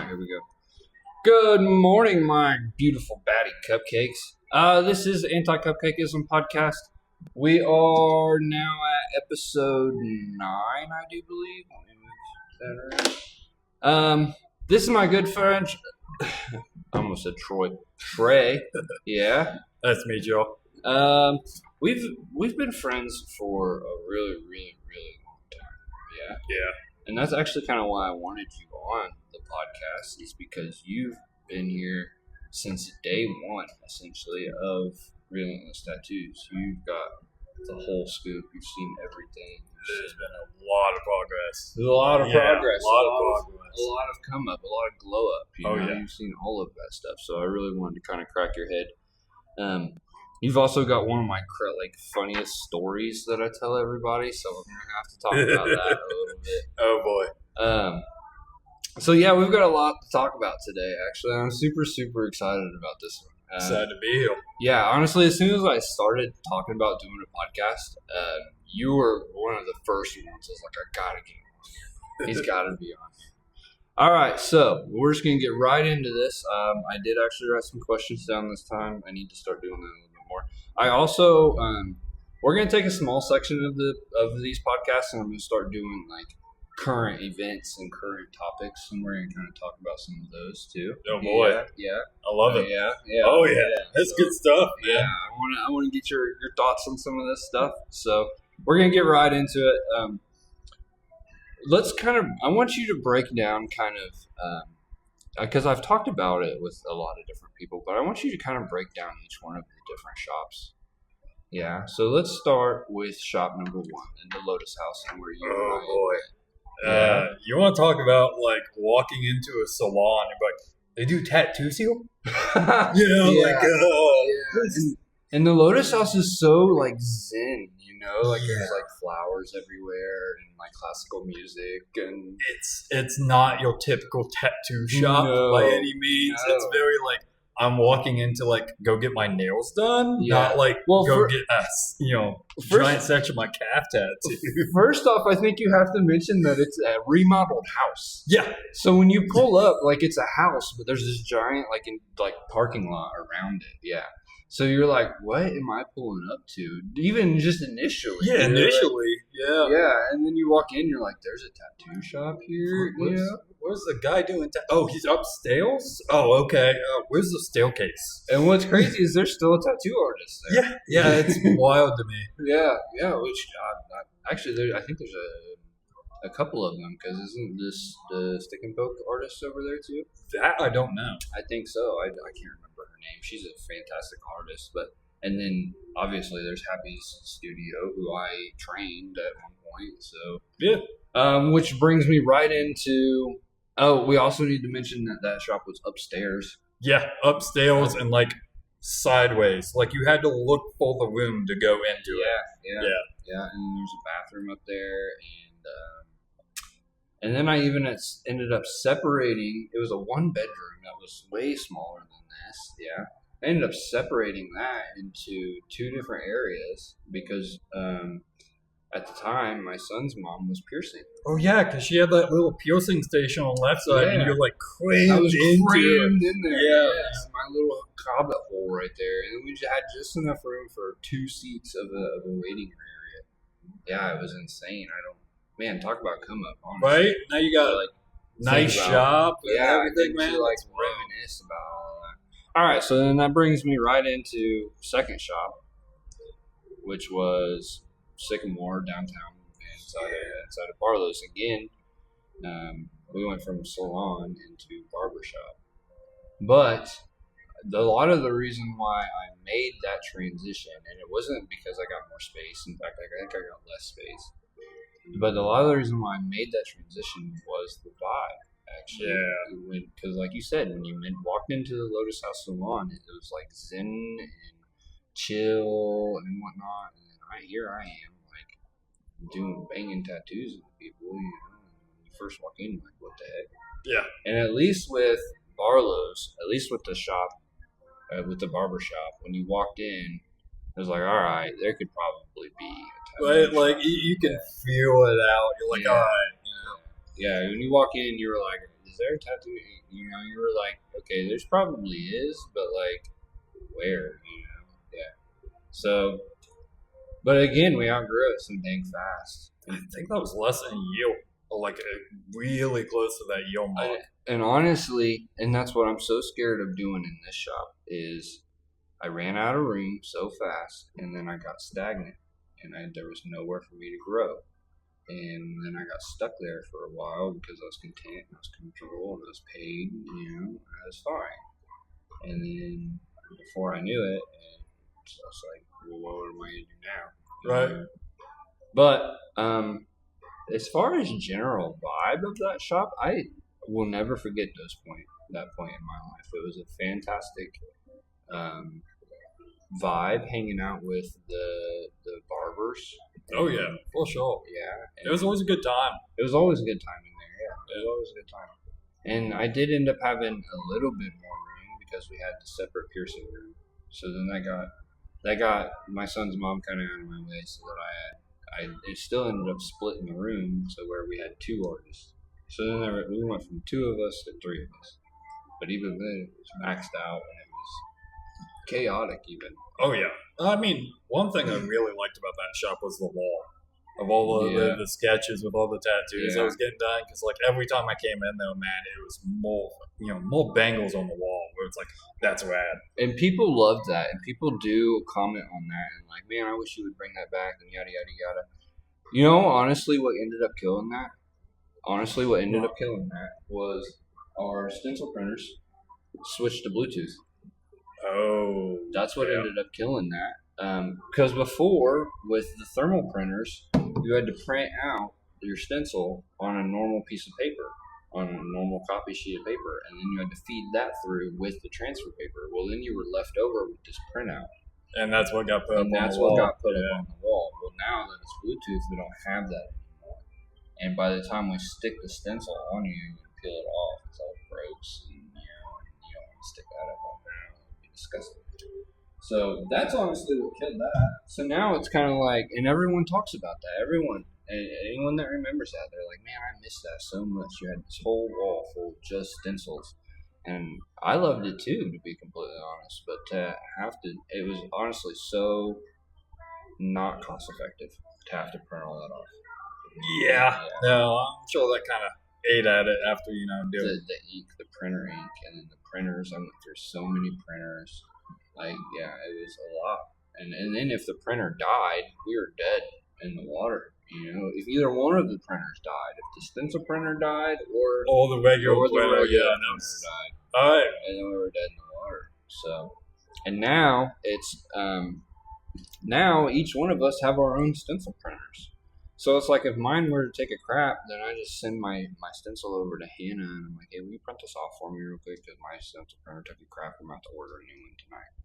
Here we go. Good morning, my beautiful baddie cupcakes. This is Anticupcakeizm podcast. We are now at episode 9, I do believe. This is my good friend. I almost said Troy. Trey. Yeah. That's me, Joe. We've been friends for a really long time. Yeah. And that's actually kind of why I wanted you on the podcast, is because you've been here since day one, essentially, of Relentless Tattoos. You've got the whole scoop. You've seen everything. There's been a lot of progress. There's a lot of progress. A lot of come up, a lot of glow up. You've seen all of that stuff. So I really wanted to kind of crack your head. You've also got one of my funniest stories that I tell everybody, so we're gonna have to talk about that a little bit. Oh boy. So yeah, we've got a lot to talk about today. Actually, I'm super excited about this one. Excited to be here. Yeah, honestly, as soon as I started talking about doing a podcast, you were one of the first ones. I was like, I gotta get him on. He's gotta be on here. All right, so we're just gonna get right into this. I did actually write some questions down this time. I need to start doing that a little bit more. I also, we're gonna take a small section of these podcasts, and I'm gonna start doing current events and current topics, and we're gonna kind of talk about some of those too. Oh boy, yeah, I love it. Yeah. Oh yeah, that's good stuff, man. Yeah, I want to get your thoughts on some of this stuff. So we're gonna get right into it. I want you to break down because I've talked about it with a lot of different people, but I want you to kind of break down each one of the different shops. Yeah, so let's start with shop number 1 in the Lotus House, and where you. Oh boy. You want to talk about walking into a salon? You're like, they do tattoos here? And the Lotus House is so zen, there's flowers everywhere and classical music, and it's not your typical tattoo shop by any means. No. It's very I'm walking into go get my nails done, not get a giant section of my calf tattoo. First off, I think you have to mention that it's a remodeled house. Yeah. So when you pull up, it's a house, but there's this giant parking lot around it. Yeah. So you're like, what am I pulling up to? Even just initially. Yeah, initially. Yeah, and then you walk in, you're like, there's a tattoo shop here. Where's the guy doing Oh, he's upstairs? Oh, okay. Where's the staircase? And what's crazy is there's still a tattoo artist there. Yeah, it's wild to me. Yeah, which actually, I think there's a couple of them, because isn't this the stick and poke artist over there too? That I don't know. I think so. I can't remember her name. She's a fantastic artist. And then obviously there's Happy's Studio, who I trained at one point. So yeah. Which brings me right into. Oh, we also need to mention that shop was upstairs. Yeah, upstairs and sideways. You had to look for the room to go into it. Yeah. And there's a bathroom up there, and then I even ended up separating. It was a 1-bedroom that was way smaller than this. Yeah. I ended up separating that into 2 different areas because at the time my son's mom was piercing. Oh yeah, because she had that little piercing station on the left side, and you're crammed I was crammed in there. Yeah. My little hobbit hole right there, and we had just enough room for 2 seats of a waiting area. Yeah, it was insane. Talk about come up, honestly. Right? Now you got nice shop and everything, man. Reminisce about all that. All right, so then that brings me right into second shop, which was Sycamore downtown inside of Barlow's. Again, we went from salon into barbershop. But a lot of the reason why I made that transition, and it wasn't because I got more space. In fact, I think I got less space. But a lot of the reason why I made that transition was the vibe, actually. Yeah. Because like you said, when you walked into the Lotus House Salon, it was zen and chill and whatnot. And here I am, banging tattoos with people, and when you first walk in, what the heck? Yeah. And at least with Barlow's, at least with the shop, with the barber shop, when you walked in, it was all right, there could probably be a tattoo you can feel it out. You're all right. Yeah, when you walk in, you were like, is there a tattoo? You know, you were like, okay, there's probably is, but like, where? You know, yeah. So, but again, we outgrew it so dang fast. I think that was less than a year, or like really close to that year mark. And honestly, and that's what I'm so scared of doing in this shop is I ran out of room so fast, and then I got stagnant, and there was nowhere for me to grow. And then I got stuck there for a while because I was content and I was comfortable and I was paid, you know, and I was fine. And then before I knew it, and so I was like, well, what am I going to do now? Right. But as far as general vibe of that shop, I will never forget that point in my life. It was a fantastic vibe hanging out with the barbers. Oh yeah, for sure. Yeah, it was always a good time. It was always a good time in there. Yeah, it was always a good time. And I did end up having a little bit more room because we had the separate piercing room. So then that got my son's mom kind of out of my way, so that it still ended up splitting the room, so where we had two artists. So then we went from two of us to three of us. But even then, it was maxed out and it was chaotic even. Oh yeah. I mean, one thing I really liked about that shop was the wall of all the sketches with all the tattoos I was getting done. Because like every time I came in there, man, it was more bangles on the wall where it's like, that's rad. And people love that, and people do comment on that and like, man, I wish you would bring that back and yada yada yada. You know, honestly, what ended up killing that? Was our stencil printers switched to Bluetooth. Oh, that's what ended up killing that. Because before, with the thermal printers, you had to print out your stencil on a normal piece of paper, on a normal copy sheet of paper, and then you had to feed that through with the transfer paper. Well, then you were left over with this printout. And that's what got put up on the wall. That's what got put up on the wall. Well, now that it's Bluetooth, we don't have that anymore. And by the time we stick the stencil on you and peel it off, it's all gross, and you don't want to stick that up on there. Disgusting. So that's honestly what killed that. So now it's kind of like, and everyone talks about that. Anyone that remembers that, they're like, man, I miss that so much. You had this whole wall full of just stencils. And I loved it too, to be completely honest. But it was honestly so not cost effective to have to print all that off. Yeah. No, I'm sure that kind of ate at it after, doing the ink, the printer ink, and then the printers. I went through so many printers. Like, yeah, it was a lot. And then if the printer died, we were dead in the water. You know, if either one of the printers died, if the stencil printer died or the regular printer died, all right, and then we were dead in the water. So, and now it's now each one of us have our own stencil printers. So it's like if mine were to take a crap, then I just send my stencil over to Hannah and I'm like, hey, will you print this off for me real quick because my stencil printer took a crap. I'm about to order a new one tonight.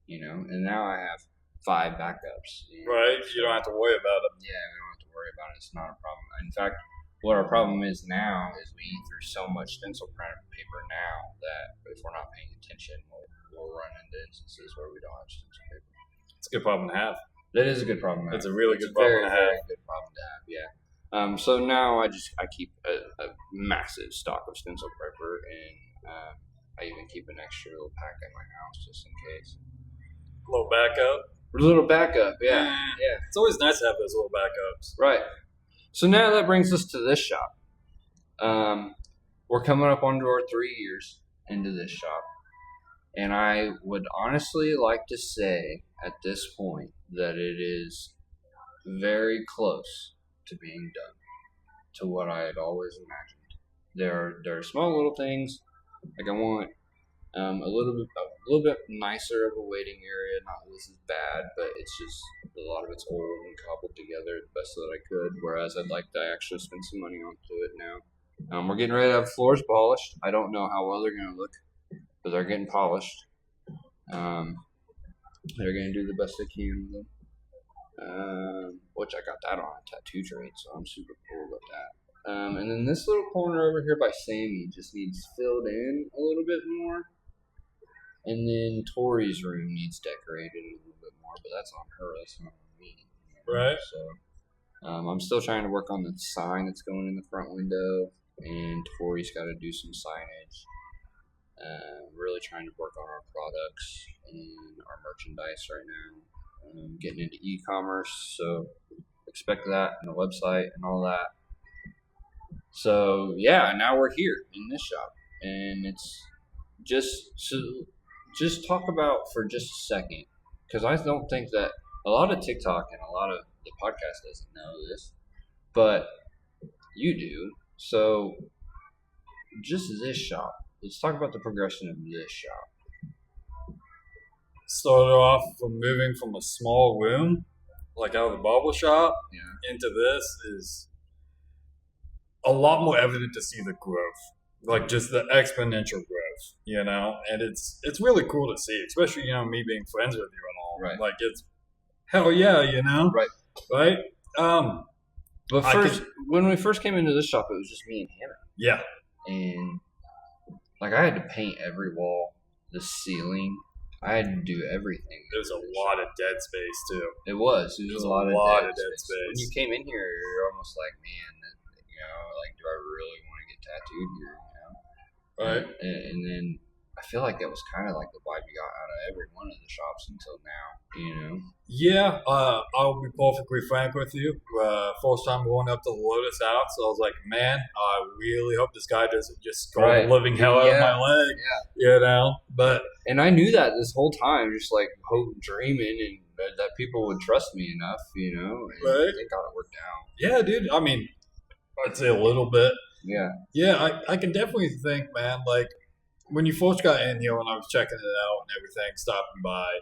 You know, and now I have 5 backups. Right, you don't have to worry about it. Yeah, we don't have to worry about it. It's not a problem. In fact, what our problem is now is we eat through so much stencil paper now that if we're not paying attention, we'll run into instances where we don't have stencil paper. It's a good problem to have. That is a good problem to have. It's a really good problem to have. Very good problem to have, yeah. So now I keep a massive stock of stencil paper, and I even keep an extra little pack at my house just in case. A little backup, yeah. It's always nice to have those little backups. Right. So now that brings us to this shop. We're coming up onto our 3 years into this shop. And I would honestly like to say at this point that it is very close to being done to what I had always imagined. There are small little things, like I want a little bit nicer of a waiting area. Not that this is bad, but it's just a lot of it's old and cobbled together the best that I could. Whereas I'd like to actually spend some money onto it now. We're getting ready to have floors polished. I don't know how well they're going to look, but they're getting polished. They're going to do the best they can with them. Which I got that on a tattoo trade, so I'm super cool about that. And then this little corner over here by Sammy just needs filled in a little bit more. And then Tori's room needs decorated a little bit more, but that's on her, that's not on me. Right. So I'm still trying to work on the sign that's going in the front window. and Tori's got to do some signage. Really trying to work on our products and our merchandise right now. Getting into e-commerce, so expect that and the website and all that. So yeah, now we're here in this shop, and it's just talk about for just a second, because I don't think that a lot of TikTok and a lot of the podcast doesn't know this, but you do. So just this shop. Let's talk about the progression of this shop. Started off from moving from a small room, like out of the barber shop, into this is a lot more evident to see the growth, like just the exponential growth, and it's really cool to see, especially, me being friends with you and all. Right. Like, it's hell yeah, Right? But first, when we first came into this shop, it was just me and Hannah. Yeah. And, like, I had to paint every wall, the ceiling. I had to do everything. There's a lot of dead space, too. It was. There was a lot of dead space. When you came in here, you're almost like, man, like, do I really want to get tattooed here, Right. And then I feel like that was kind of like the vibe you got out of every one of the shops until now, Yeah, I'll be perfectly frank with you. First time going up to the Lotus House, I was like, man, I really hope this guy doesn't just go living hell out of my leg, But and I knew that this whole time, just like dreaming and that people would trust me enough, and they got it worked out. Yeah, dude. I mean, I'd say a little bit. Yeah. Yeah, I can definitely think, man, like, when you first got in here, when I was checking it out and everything, stopping by,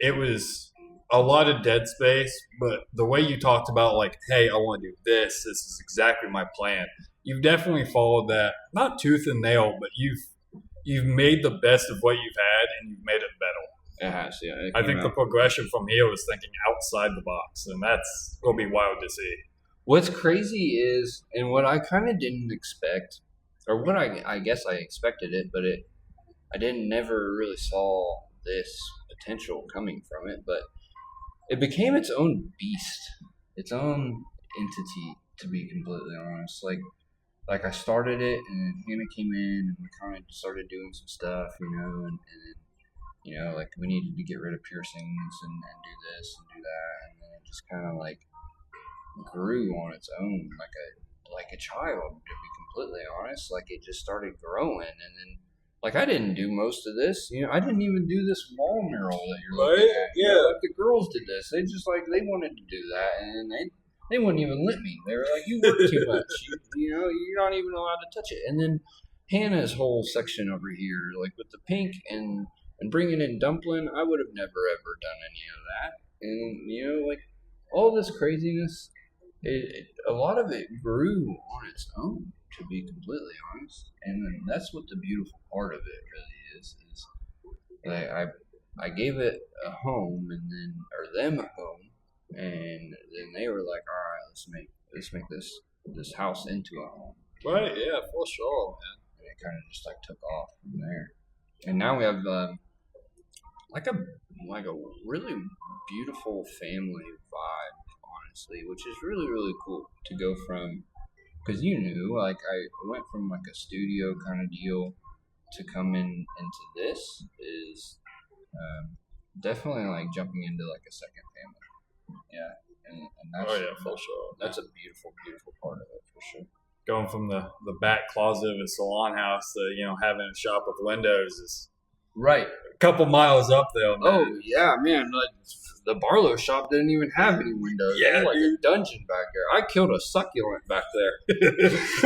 it was a lot of dead space, but the way you talked about, like, hey, I want to do this is exactly my plan. You've definitely followed that, not tooth and nail, but you've made the best of what you've had, and you've made it better. It has, yeah. I think the progression from here was thinking outside the box, and that's going to be wild to see. What's crazy is, and what I kind of didn't expect, or what I guess I expected it, but I never really saw this potential coming from it, but it became its own beast, its own entity, to be completely honest. Like I started it, and Hannah came in, and we kind of started doing some stuff, and like we needed to get rid of piercings and do this and do that, and then it just kind of like grew on its own, like a child, to be completely honest. Like, it just started growing, and then, like, I didn't do most of this. I didn't even do this wall mural that you're looking at. Yeah. Like, the girls did this. They just, like, they wanted to do that, and they wouldn't even let me. They were like, you work too much. You're not even allowed to touch it. And then Hannah's whole section over here, like, with the pink and bringing in dumpling, I would have never, ever done any of that. And, like, all this craziness, a lot of it grew on its own, to be completely honest, and that's what the beautiful part of it really is like I gave it a home, or them a home, and then they were like, all right, let's make this house into a home. Right? Yeah, for sure, man. And it kind of just like took off from there, and now we have like a really beautiful family vibe, which is really, really cool to go from, because like I went from like a studio kind of deal to come into this is definitely like jumping into like a second family. Yeah, and that's for sure. That's a beautiful, beautiful part of it for sure. Going from the back closet of a salon house to having a shop with windows is right. A couple miles up there, man. Oh yeah, man. Like, the Barlow shop didn't even have any windows. Yeah, like a dungeon back there. I killed a succulent back there.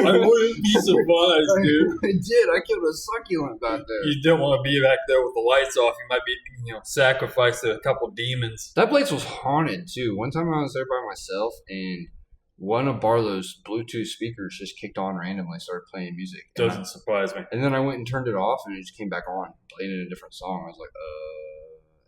I wouldn't be surprised, dude. I did. I killed a succulent back there. You don't want to be back there with the lights off. You might be, sacrificed to a couple demons. That place was haunted too. One time I was there by myself, and one of Barlow's Bluetooth speakers just kicked on randomly, started playing music. Doesn't surprise me. And then I went and turned it off, and it just came back on, playing in a different song. I was like,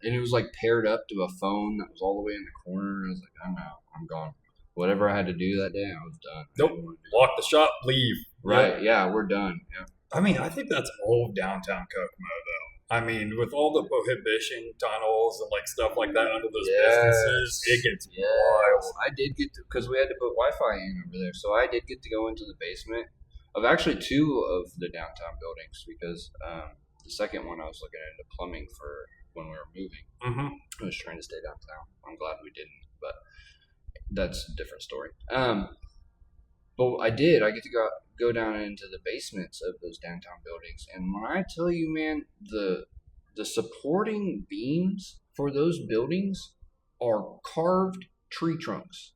and it was like paired up to a phone that was all the way in the corner. And I was like, I'm out. I'm gone. Whatever I had to do that day, I was done. Nope. Lock the shop, leave. Right. Yeah, we're done. Yeah. I mean, I think that's old downtown Kokomo, though. I mean, with all the prohibition tunnels and like stuff like that under those businesses, it gets wild. I did get to, because we had to put Wi-Fi in over there, so I did get to go into the basement. of actually two of the downtown buildings because the second one I was looking into plumbing for when we were moving. Mm-hmm. I was trying to stay downtown. I'm glad we didn't, but that's a different story. But I did. I get to go down into the basements of those downtown buildings, and when I tell you, man, the supporting beams for those buildings are carved tree trunks.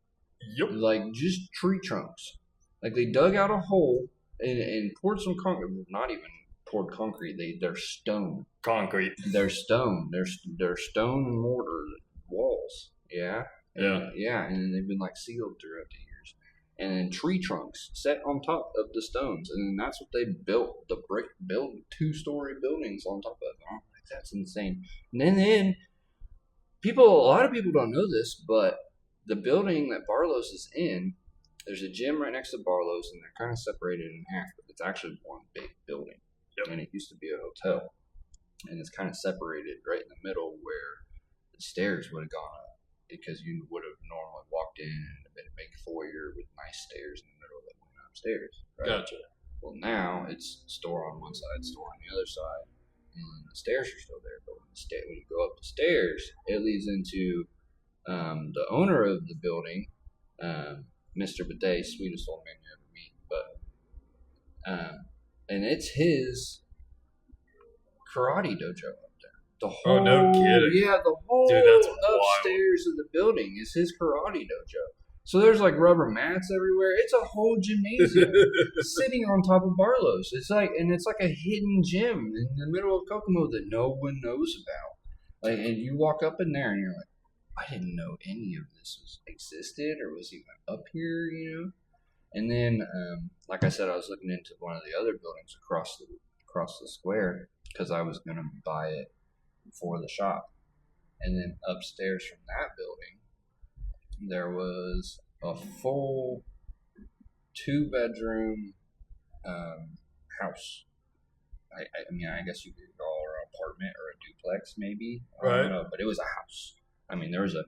Yep. Like just tree trunks. Like they dug out a hole and poured some concrete. Not even poured concrete. They're stone. Concrete. They're stone. They're stone and mortar walls. Yeah. Yeah. And they've been like sealed throughout the years. And then tree trunks set on top of the stones, and then that's what they built the brick built 2-story buildings on top of. I'm like, that's insane. And then a lot of people don't know this, but the building that Barlow's is in, there's a gym right next to Barlow's, and they're kind of separated in half, but it's actually one big building. Yep. And it used to be a hotel, and it's kind of separated right in the middle where the stairs would have gone up, because you would have normally walked in and been a big foyer with nice stairs in the middle that went upstairs. Right? Gotcha. Well, now it's store on one side, store on the other side, and the stairs are still there. But when you go up the stairs, it leads into the owner of the building, Mr. Bidet, sweetest old man you ever meet. But and it's his karate dojo. The whole, no kidding. Yeah, the whole Dude, that's upstairs wild. of the building is his karate dojo. So there's like rubber mats everywhere. It's a whole gymnasium sitting on top of Barlow's. It's like a hidden gym in the middle of Kokomo that no one knows about. Like, and you walk up in there and you're like, I didn't know any of this existed or was even up here, you know. And then, like I said, I was looking into one of the other buildings across the square because I was gonna buy it for the shop. And then upstairs from that building there was a full 2-bedroom house. I mean, I guess you could call it an apartment or a duplex maybe. I don't know, but it was a house. I mean, there was a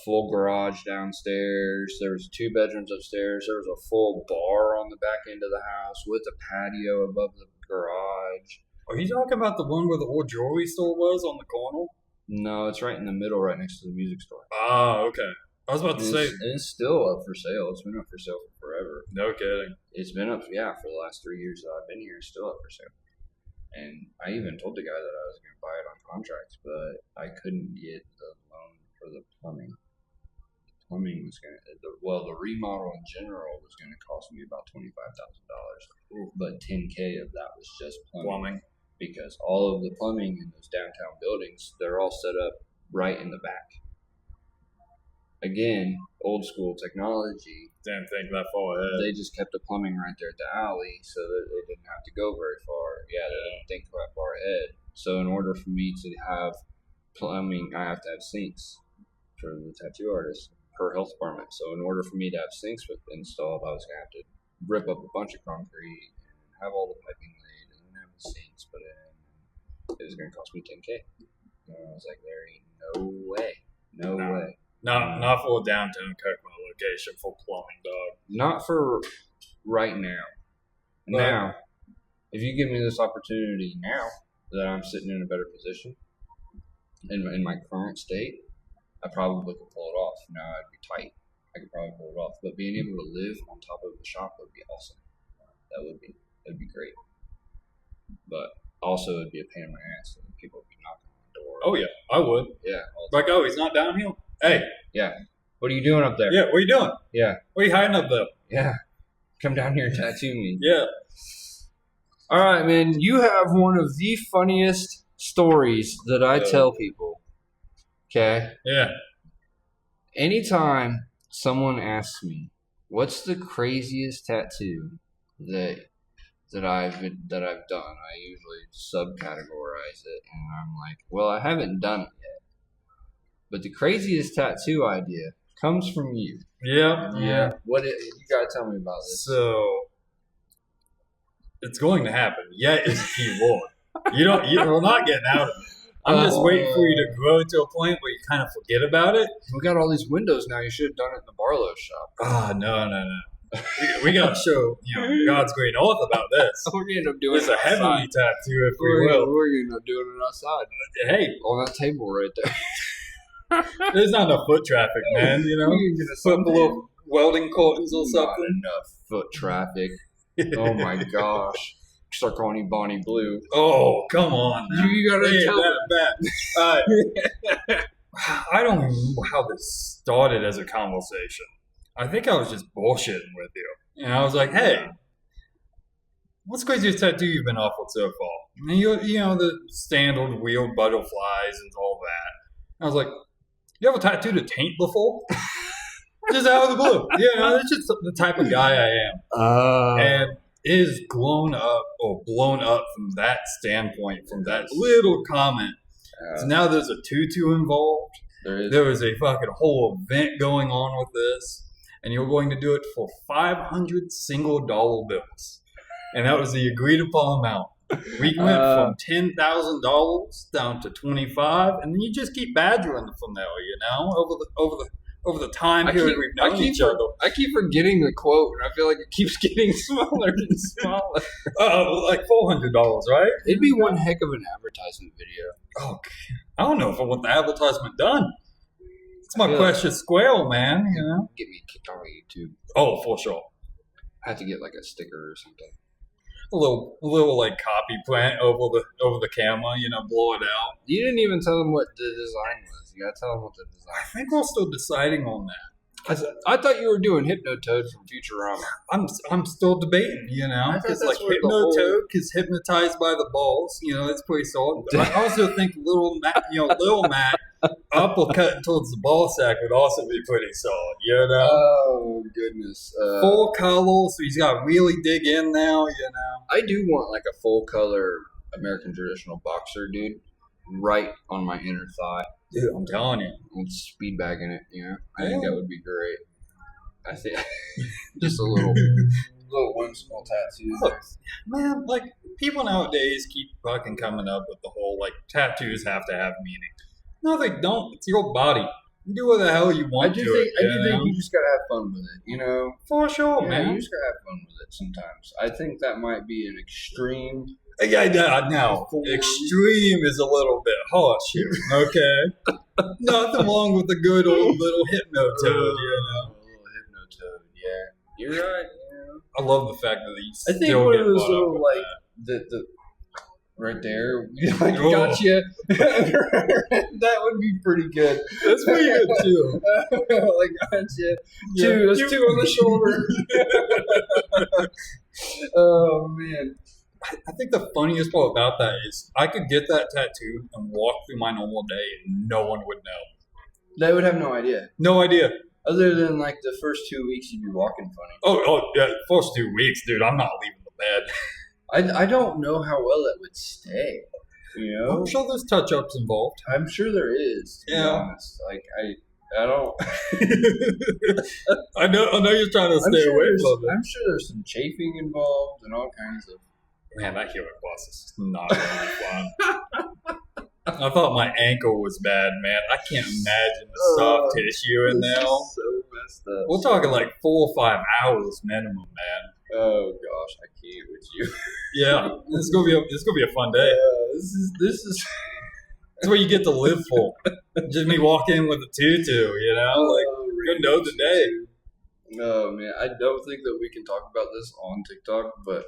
full garage downstairs, there was 2 bedrooms upstairs, there was a full bar on the back end of the house with a patio above the garage. Are you talking about the one where the old jewelry store was on the corner? No, it's right in the middle, right next to the music store. Oh, okay. I was about to say. It's still up for sale. It's been up for sale for forever. No kidding. It's been up, yeah, for the last 3 years that I've been here. It's still up for sale. And I even told the guy that I was going to buy it on contract, but I couldn't get the loan for the plumbing. The remodel in general was going to cost me about $25,000, but $10,000 of that was just plumbing. Because all of the plumbing in those downtown buildings, they're all set up right in the back. Again, old school technology. Didn't think that far ahead. They just kept the plumbing right there at the alley so that they didn't have to go very far. Yeah, they didn't think that far ahead. So in order for me to have plumbing, I have to have sinks for the tattoo artist per health department. So in order for me to have sinks installed, I was going to have to rip up a bunch of concrete and have all the piping laid and then have the sinks put in. It was going to cost me $10,000. And I was like, there ain't no way. No way. Not for a downtown Kokomo location for plumbing, dog. Not for right now. Now, if you give me this opportunity now that I'm sitting in a better position in my current state, I probably could pull it off. Now I'd be tight. I could probably pull it off. But being able to live on top of the shop would be awesome. That'd be great. But also it'd be a pain in my ass and people would be knocking on the door. Oh yeah, I would. Yeah. Like, oh, he's not downhill. Hey. Yeah. What are you doing up there? Yeah, what are you doing? Yeah. What are you hiding up there? Yeah. Come down here and tattoo me. Yeah. All right, man. You have one of the funniest stories that I tell people. Okay? Yeah. Anytime someone asks me, what's the craziest tattoo that I've done, I usually subcategorize it, and I'm like, well, I haven't done it yet. But the craziest tattoo idea comes from you. Yeah. You gotta tell me about this. So it's going to happen. Yet is a key word. You're not getting out of it. I'm just waiting for you to grow to a point where you kind of forget about it. We got all these windows now. You should have done it in the Barlow shop. No. We got to show God's great oath about this. We're gonna end up doing it's a heavenly tattoo, if we will. We're gonna end up doing it outside. Hey, on that table right there. There's not enough foot traffic, man. You know, put a little welding curtains or something. Not enough foot traffic. Oh my gosh. Start calling you Bonnie Blue. Oh, come on. Now. You gotta tell that. I don't even know how this started as a conversation. I think I was just bullshitting with you. And I was like, hey, what's the craziest tattoo you've been offered so far? And you know, the standard weird butterflies and all that. I was like, you ever tattooed a taint before? Just out of the blue. Yeah, that's just the type of guy I am. And it is blown up from that standpoint, from that little comment. So now there's a tutu involved. There is a fucking whole event going on with this. And you're going to do it for 500 single dollar bills. And that was the agreed upon amount. We went from $10,000 down to $25,000, and then you just keep badgering from there, you know, over the time period we've known each other. I keep forgetting the quote, and I feel like it keeps getting smaller and smaller. Like $400, right? It'd be one heck of an advertisement video. Oh, I don't know if I want the advertisement done. It's my precious squirrel, man, you know. Get me kicked off of YouTube. Oh, for sure. I have to get like a sticker or something. A little like copy plant over the camera, you know, blow it out. You didn't even tell them what the design was. You gotta tell them what the design. I think we're still deciding on that. I thought you were doing Hypnotoad from Futurama. I'm still debating, you know, because like Hypnotoad is hypnotized by the balls, you know, it's pretty solid. But I also think Little Mac uppercut towards the ball sack would also be pretty solid, you know. Oh goodness! Full color, so he's got to really dig in now, you know. I do want like a full color American traditional boxer, dude, right on my inner thigh. Dude, I'm telling you. With speed bagging it, you know. I think that would be great. I think just a little whimsical tattoo. Look, man, like people nowadays keep fucking coming up with the whole like tattoos have to have meaning. No, they don't. It's your body. You do what the hell you want. I do think you just gotta have fun with it, you know. For sure, man. You just gotta have fun with it sometimes. I think that might be an extreme. Yeah, now extreme is a little bit harsh here. Okay, nothing wrong with a good old little Hypnotoad, you know. A little Hypnotoad, yeah. You're right. Yeah. I love the fact that he's. I think one of those little like the right there, like gotcha. That would be pretty good. That's pretty good too. Like gotcha. There's two on the shoulder. Oh man. I think the funniest part about that is I could get that tattoo and walk through my normal day and no one would know. They would have no idea. No idea. Other than like the first 2 weeks you'd be walking funny. Oh yeah, first 2 weeks, dude. I'm not leaving the bed. I don't know how well it would stay. You know? I'm sure there's touch-ups involved. I'm sure there is, to be honest. Like I don't. I know you're trying to stay away from it. I'm sure there's some chafing involved and all kinds of. Man, that healing process is not going to be fun. I thought my ankle was bad, man. I can't imagine the soft tissue in there. So messed up. We're talking like 4 or 5 hours minimum, man. Oh gosh, I can't with you. Yeah, this is gonna be a fun day. This is. That's what you get to live for. Just me walking in with a tutu, you know, like good know the day. No man, I don't think that we can talk about this on TikTok, but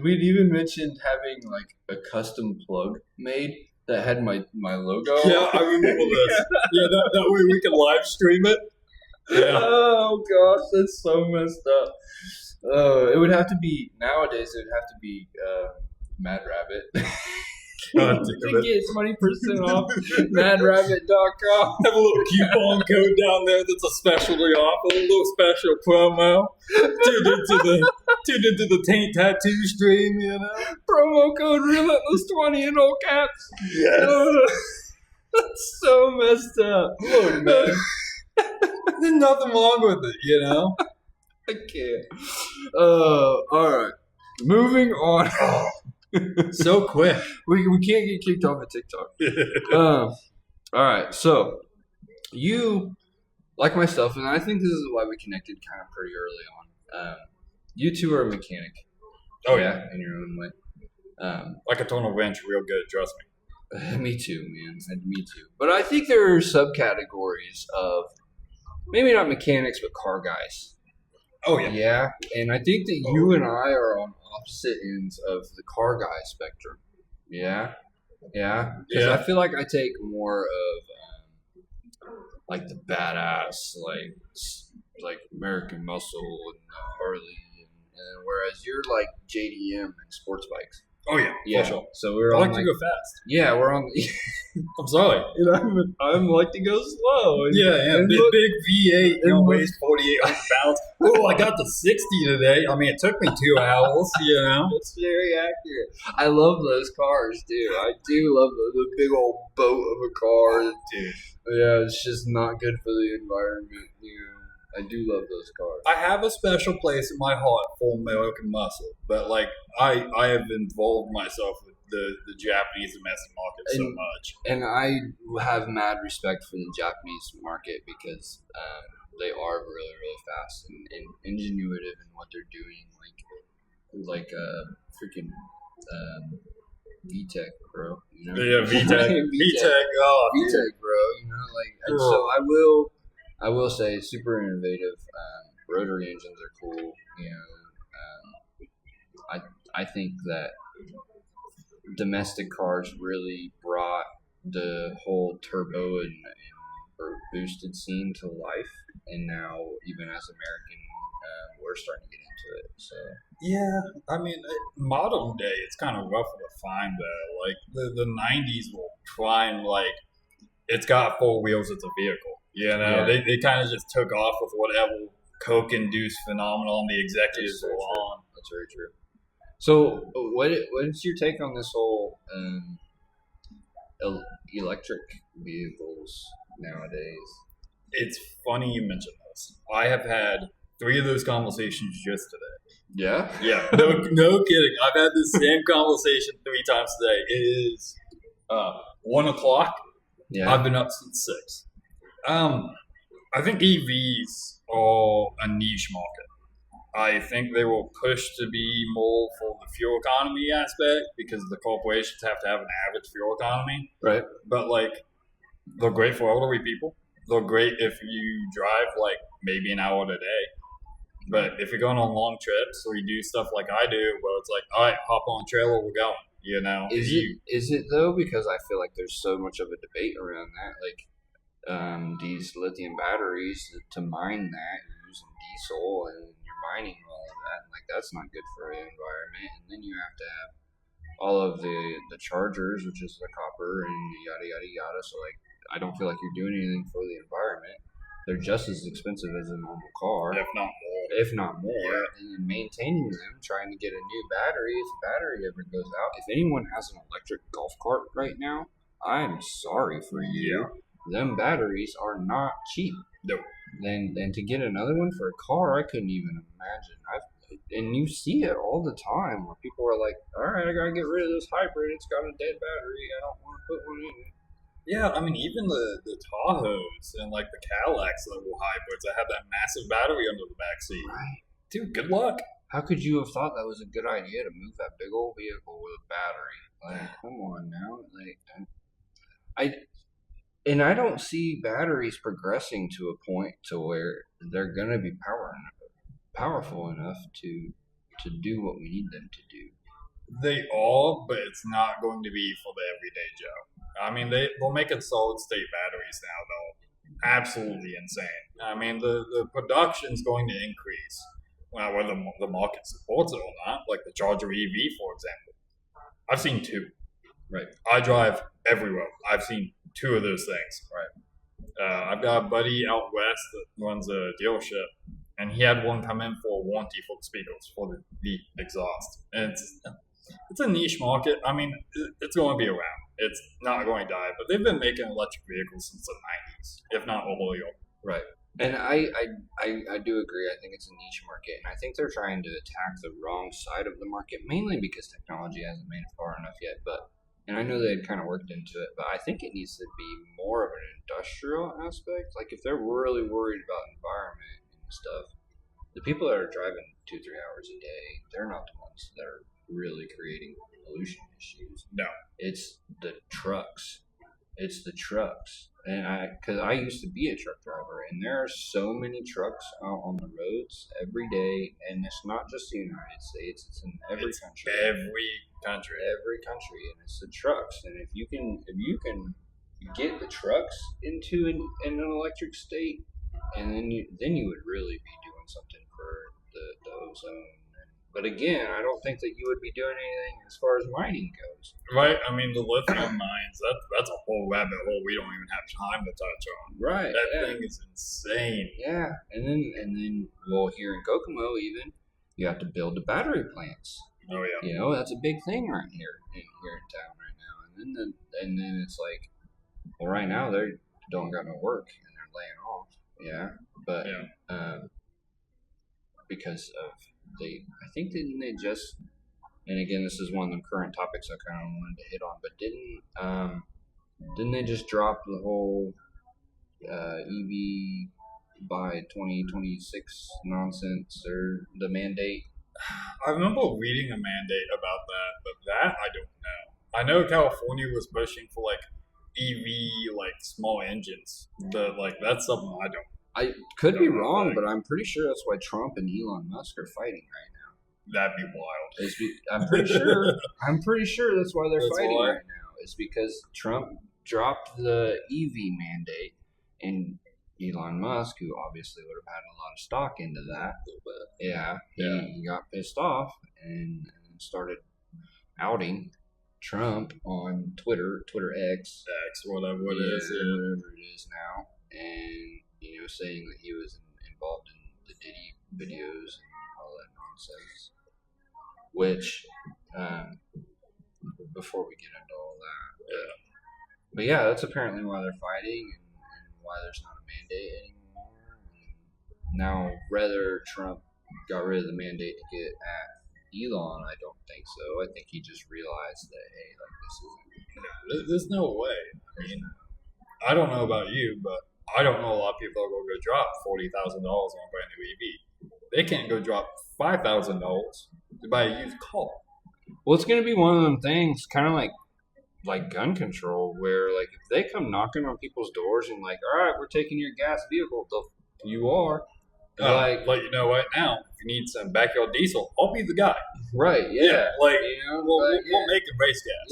we'd even mentioned having like a custom plug made that had my logo. Yeah, I remember this. Yeah, that way we can live stream it. Yeah. Oh gosh, that's so messed up. It would have to be nowadays. It would have to be Mad Rabbit. God, to get 20% off madrabbit.com. Have a little coupon code down there that's a specialty offer, a little special promo. Tuned into the taint tattoo stream, you know. Promo code Relentless20 in all caps. Yes. That's so messed up. Look, man. There's nothing wrong with it, you know. I can't. All right. Moving on. So quick. We can't get kicked off of TikTok. All right. So you like myself, and I think this is why we connected kind of pretty early on. You two are a mechanic. Oh yeah, in your own way. Like a tonal wrench, real good. Trust me. Me too, man. Me too. But I think there are subcategories of maybe not mechanics, but car guys. Oh yeah, yeah. And I think that you and I are on opposite ends of the car guy spectrum. Yeah, because I feel like I take more of like the badass, like American Muscle and Harley, and whereas you're like JDM and sports bikes. Oh yeah, for sure. So we're I on like to go fast. Yeah, we're on. I'm sorry. I'm like to go slow. And big V8, weighs 4,800 pounds. Oh, I got the 60 today. I mean, it took me 2 hours. It's very accurate. I love those cars, too. I do love the big old boat of a car, dude. Yeah, it's just not good for the environment. I do love those cars. I have a special place in my heart for American Muscle, but like I have involved myself with the Japanese domestic market so much, and I have mad respect for the Japanese market because they are really, really fast and ingenuitive in what they're doing, like freaking VTech, bro. Yeah, VTech, VTech, bro. So I will say super innovative. Rotary engines are cool. I think that domestic cars really brought the whole turbo or boosted scene to life, and now even as American, we're starting to get into it. So yeah, I mean, modern day it's kind of rough to find though. Like the '90s will try and it's got 4 wheels, it's a vehicle. They kind of just took off with whatever Coke-induced phenomenon the executives were on. That's very true. So, what's your take on this whole electric vehicles nowadays? It's funny you mention this. I have had 3 of those conversations just today. Yeah? Yeah. No kidding. I've had this same conversation 3 times today. It is 1 o'clock. Yeah. I've been up since 6. I think EVs are a niche market. I think they will push to be more for the fuel economy aspect because the corporations have to have an average fuel economy. Right. But they're great for elderly people. They're great if you drive maybe an hour a day. But if you're going on long trips or you do stuff like I do, where it's all right, hop on a trailer, we're going. Is it though? Because I feel like there's so much of a debate around that. These lithium batteries to mine that, you're using diesel and you're mining all of that, and that's not good for the environment. And then you have to have all of the chargers, which is the copper and yada yada yada. So I don't feel like you're doing anything for the environment. They're just as expensive as a normal car, if not more. Yeah. And then maintaining them, trying to get a new battery if the battery ever goes out. If anyone has an electric golf cart right now, I'm sorry for you. Yeah. Them batteries are not cheap. No. Then to get another one for a car, I couldn't even imagine. And you see it all the time where people are like, all right, I gotta get rid of this hybrid. It's got a dead battery. I don't want to put one in it. Yeah, I mean, even the Tahoes and the Cadillacs that were hybrids that had that massive battery under the backseat. Right. Dude, good luck. How could you have thought that was a good idea to move that big old vehicle with a battery? Come on now. I don't see batteries progressing to a point to where they're going to be powerful enough to do what we need them to do. They are, but it's not going to be for the everyday Joe. I mean, they're making solid-state batteries now, though. Absolutely insane. I mean, the production's going to increase. Whether the market supports it or not, like the Charger EV, for example. I've seen 2. Right. I drive everywhere. I've seen 2 of those things. Right. I've got a buddy out west that runs a dealership, and he had one come in for a warranty for the speakers, for the exhaust. And it's a niche market. I mean, it's going to be around. It's not going to die, but they've been making electric vehicles since the 90s, if not earlier. Right. And I do agree. I think it's a niche market, and I think they're trying to attack the wrong side of the market, mainly because technology hasn't made it far enough yet. But and I know they had kind of worked into it, but I think it needs to be more of an industrial aspect. Like if they're really worried about environment and stuff, the people that are driving 2-3 hours a day, they're not the ones that are really creating pollution issues. No, it's the trucks. It's the trucks. And because I used to be a truck driver, and there are so many trucks out on the roads every day, and it's not just the United States; it's in every country. Every country, and it's the trucks. And if you can get the trucks into an electric state, and then you would really be doing something for the ozone. But again, I don't think that you would be doing anything as far as mining goes. Right. I mean, the lithium mines, that's a whole rabbit hole we don't even have time to touch on. Right. That thing is insane. Yeah. And then, well, here in Kokomo even, you have to build the battery plants. Oh, yeah. You know, that's a big thing right here in town right now. And then it's like, well, right now they don't got no work and they're laying off. Yeah. But because of I think didn't they just, and again this is one of the current topics I kind of wanted to hit on, but didn't they just drop the whole EV by 2026 nonsense, or the mandate? I remember reading a mandate about that, but that I don't know. I know California was pushing for like EV like small engines, but like that's something I don't. I could be wrong, but I'm pretty sure that's why Trump and Elon Musk are fighting right now. That'd be wild. I'm pretty sure that's why they're fighting right now. It's because Trump dropped the EV mandate, and Elon Musk, who obviously would have had a lot of stock into that, he got pissed off and started outing Trump on Twitter X, whatever it is now, and saying that he was involved in the Diddy videos and all that nonsense. Which, before we get into all that, but yeah, that's apparently why they're fighting and why there's not a mandate anymore. And now, whether Trump got rid of the mandate to get at Elon, I don't think so. I think he just realized that, hey, like this isn't. There's no way. I mean, I don't know about you, but I don't know a lot of people are going to go drop $40,000 on a brand new EV. They can't go drop $5,000 to buy a used car. Well, it's going to be one of them things, kind of like gun control, where like if they come knocking on people's doors and like, all right, we're taking your gas vehicle, you are. Like you know, right now, if you need some backyard diesel, I'll be the guy. Right? Yeah. We're making race gas.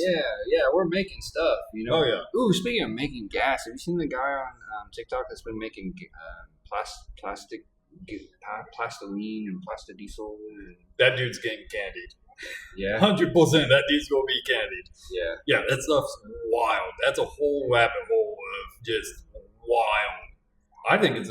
Yeah, we're making stuff. Oh yeah. Ooh, speaking of making gas, have you seen the guy on TikTok that's been making plastiline and plastic diesel? That dude's getting candied. Yeah. 100% that dude's gonna be candied. Yeah. Yeah, that stuff's wild. That's a whole rabbit hole of just wild. I think if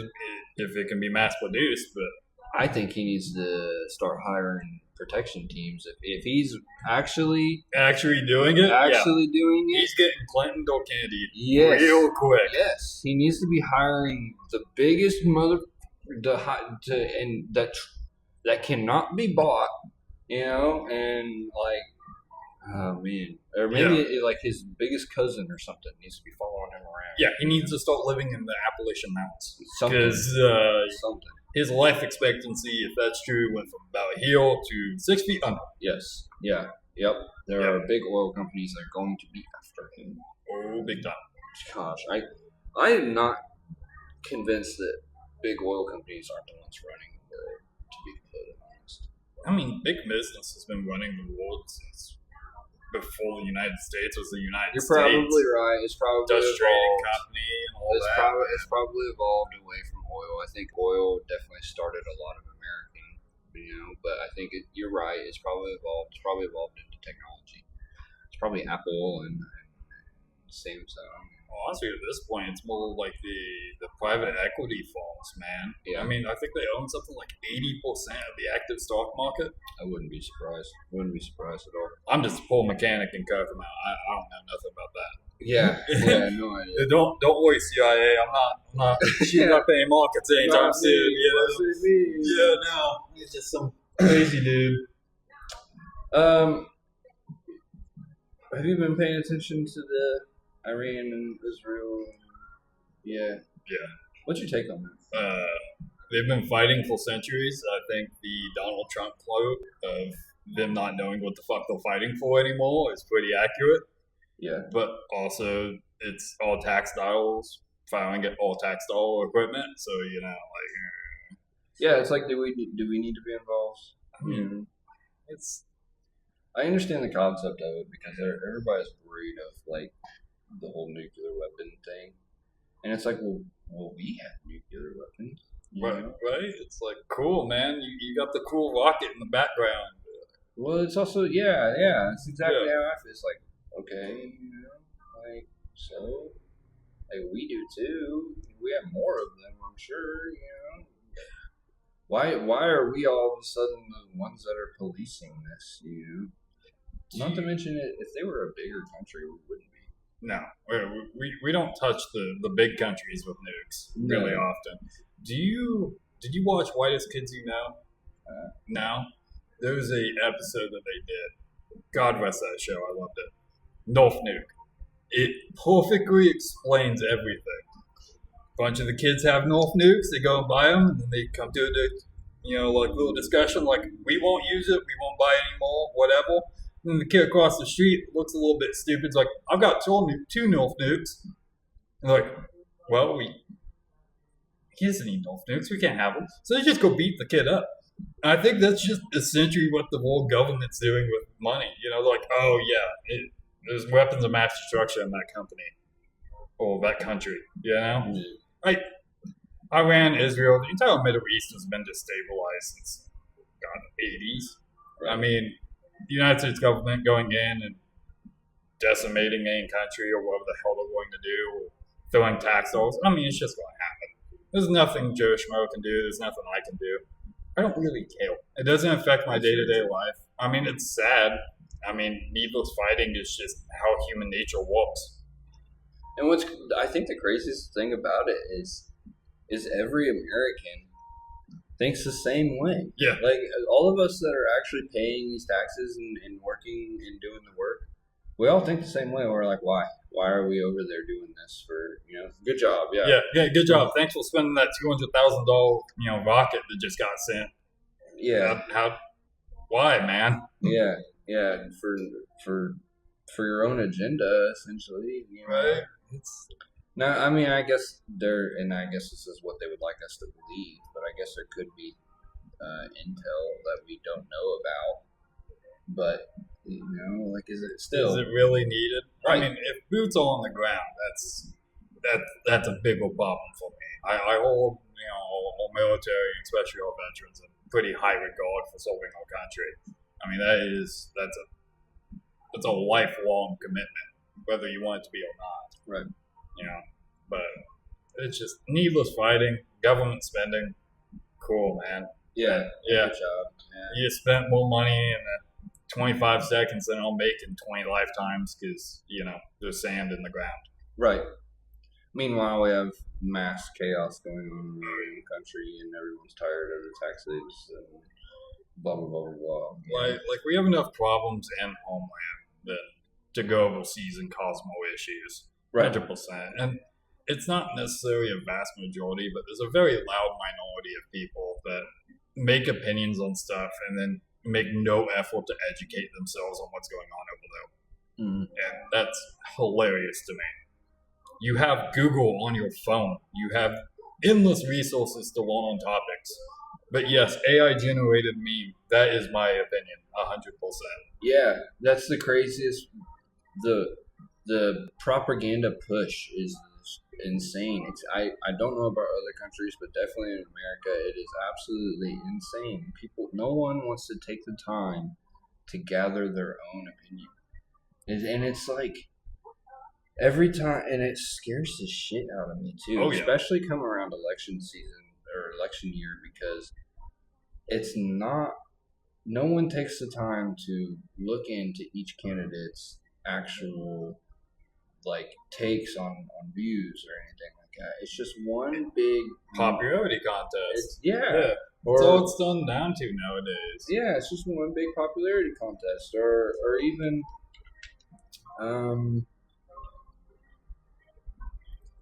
it can be mass produced, but I think he needs to start hiring protection teams. If he's actually doing it, he's getting Clinton or candied real quick. Yes, he needs to be hiring the biggest that cannot be bought. And like, oh man, or maybe like his biggest cousin or something needs to be following him around. Yeah, he needs to start living in the Appalachian Mountains because his life expectancy, if that's true, went from about a heel to 6 feet under. Yes. Yeah. Yep. There are big oil companies that are going to be after him. Oh, big time. Gosh, I am not convinced that big oil companies aren't the ones running the world, to be completely honest. I mean, big business has been running the world since before the United States was the United States. You're probably right. It's probably Dutch trading company and all that. It's probably evolved away from oil. I think oil definitely started a lot of American, but I think you're right. It's probably evolved. It's probably evolved into technology. It's probably Apple and Samsung. Well, honestly, at this point, it's more like the private equity funds, man. Yeah. I mean, I think they own something like 80% of the active stock market. I wouldn't be surprised. Wouldn't be surprised at all. I'm just a poor mechanic in Kokomo. I don't know nothing about that. Yeah, no idea. Don't worry, CIA. I'm not shooting up any markets anytime soon. Yeah, no, it's just some crazy dude. Have you been paying attention to the Iran and Israel? Yeah. What's your take on that? They've been fighting for centuries. I think the Donald Trump quote of them not knowing what the fuck they're fighting for anymore is pretty accurate. Yeah. But also, it's all tax dollars filing at all tax dollar equipment. So yeah, it's like, do we need to be involved? I mean, it's. I understand the concept of it because everybody's worried of like the whole nuclear weapon thing, and it's like, well, we have nuclear weapons. Right? It's like, cool, man. You got the cool rocket in the background. Well, it's also, yeah. It's exactly how I feel. It's like, okay, like, so, like, we do too. We have more of them, I'm sure, Why are we all of a sudden the ones that are policing this, Not to mention, if they were a bigger country, we wouldn't be. No, we don't touch the big countries with nukes really often. Did you watch Whitest Kids You Know? No. There was a episode that they did. God rest that show. I loved it. North Nuke. It perfectly explains everything. A bunch of the kids have North Nukes. They go and buy them, and then they come to like little discussion, like, we won't use it, we won't buy it anymore, whatever. And then the kid across the street looks a little bit stupid. It's like, I've got two North Nukes. And they're like, well, he doesn't need North Nukes. We can't have them. So they just go beat the kid up. And I think that's just essentially what the world government's doing with money. Like, oh yeah, there's weapons of mass destruction in that company or that country. Like Iran, Israel, the entire Middle East has been destabilized since the 80s. I mean, the United States government going in and decimating any country or whatever the hell they're going to do, or throwing tax dollars. I mean, it's just going to happen. There's nothing Joe Schmo can do. There's nothing I can do. I don't really care. It doesn't affect my day-to-day life. I mean, it's sad. I mean, needless fighting is just how human nature works. And I think the craziest thing about it is every American thinks the same way. Yeah. Like, all of us that are actually paying these taxes and working and doing the work, we all think the same way. We're like, why? Why are we over there doing this for, good job. Yeah, good job. Thanks for spending that $200,000, rocket that just got sent. Yeah. Why, man? Yeah. For your own agenda, essentially. Right. No, I mean, I guess this is what they would like us to believe, but I guess there could be intel that we don't know about. But, like, is it really needed? Right. I mean, if boots are on the ground, that's a bigger problem for me. I hold, all military, especially all veterans, in pretty high regard for serving our country. I mean, that's a lifelong commitment, whether you want it to be or not. Right. But it's just needless fighting, government spending. Cool, man. Yeah. Good job. Yeah. You spent more money in 25 seconds than I'll make in 20 lifetimes because, there's sand in the ground. Right. Meanwhile, we have mass chaos going on in the country and everyone's tired of the taxes and blah, blah, blah, blah, blah. Like we have enough problems in homeland to go overseas and cause more issues. Right. 100%. And it's not necessarily a vast majority, but there's a very loud minority of people that make opinions on stuff and then make no effort to educate themselves on what's going on over there. Mm. And that's hilarious to me. You have Google on your phone. You have endless resources to learn on topics. But yes, AI-generated meme, that is my opinion, 100%. Yeah, that's the craziest. The propaganda push is insane. I don't know about other countries, but definitely in America, it is absolutely insane. No one wants to take the time to gather their own opinion. And it's like, every time, and it scares the shit out of me too, especially come around election season or election year, because it's not, no one takes the time to look into each candidate's actual takes on views or anything like that. It's just one big popularity contest. That's all it's done down to nowadays. Yeah, it's just one big popularity contest, or even I don't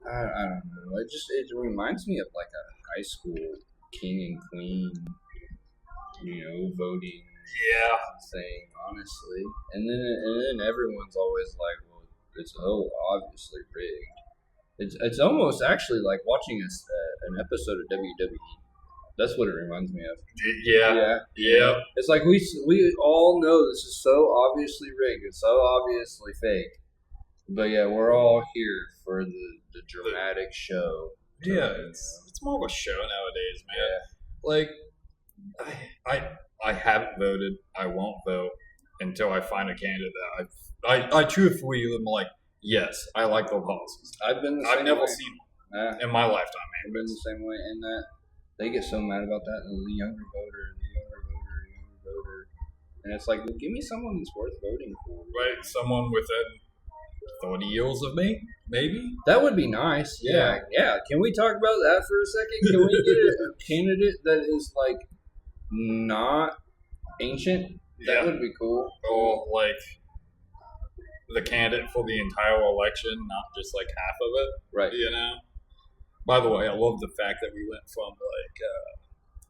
know. It reminds me of like a high school king and queen, voting thing. Honestly, and then everyone's always like, well, it's so obviously rigged. It's almost actually like watching an episode of WWE. That's what it reminds me of. Yeah. It's like we all know this is so obviously rigged. It's so obviously fake. But yeah, we're all here for the dramatic show. Yeah, it's more of a show nowadays, man. Yeah. Like I haven't voted. I won't vote until I find a candidate that I truthfully am like, yes, I like their policies. I've never seen one in my lifetime, man. I've been the same way in that they get so mad about that. The younger voter, and it's like, well, give me someone that's worth voting for. Right, someone within 30 years of me, maybe. That would be nice. Yeah. Can we talk about that for a second? Can we get a candidate that is like not ancient? That would be cool. Or like the candidate for the entire election, not just like half of it. Right. By the way, I love the fact that we went from like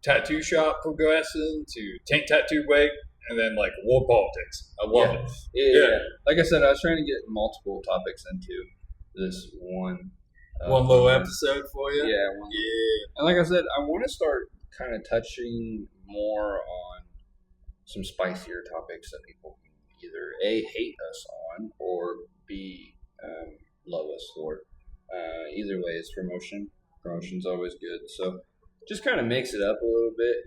tattoo shop progressing to tank tattoo wig. And then, like, war politics. I love it. Yeah. Like I said, I was trying to get multiple topics into this one little episode for you. Yeah. And like I said, I want to start kind of touching more on some spicier topics that people can either A, hate us on, or B, love us for. Either way, it's promotion. Promotion's always good. So just kind of mix it up a little bit,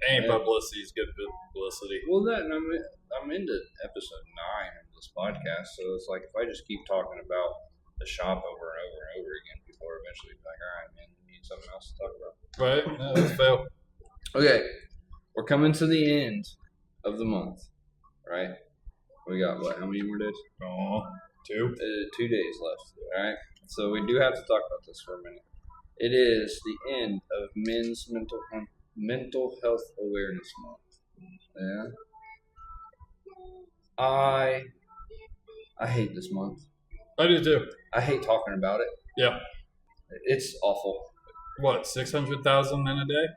Any publicity is good publicity. Well, and I'm into episode 9 of this podcast, so it's like if I just keep talking about the shop over and over and over again, people are eventually like, all right, man, we need something else to talk about. Right? No, that's fair. Okay, we're coming to the end of the month, right? We got how many more days? 2. 2 days left. All right, so we do have to talk about this for a minute. It is the end of Men's Mental Health Awareness Month. Yeah. I hate this month. I do too. I hate talking about it. Yeah. It's awful. What, 600,000 in a day?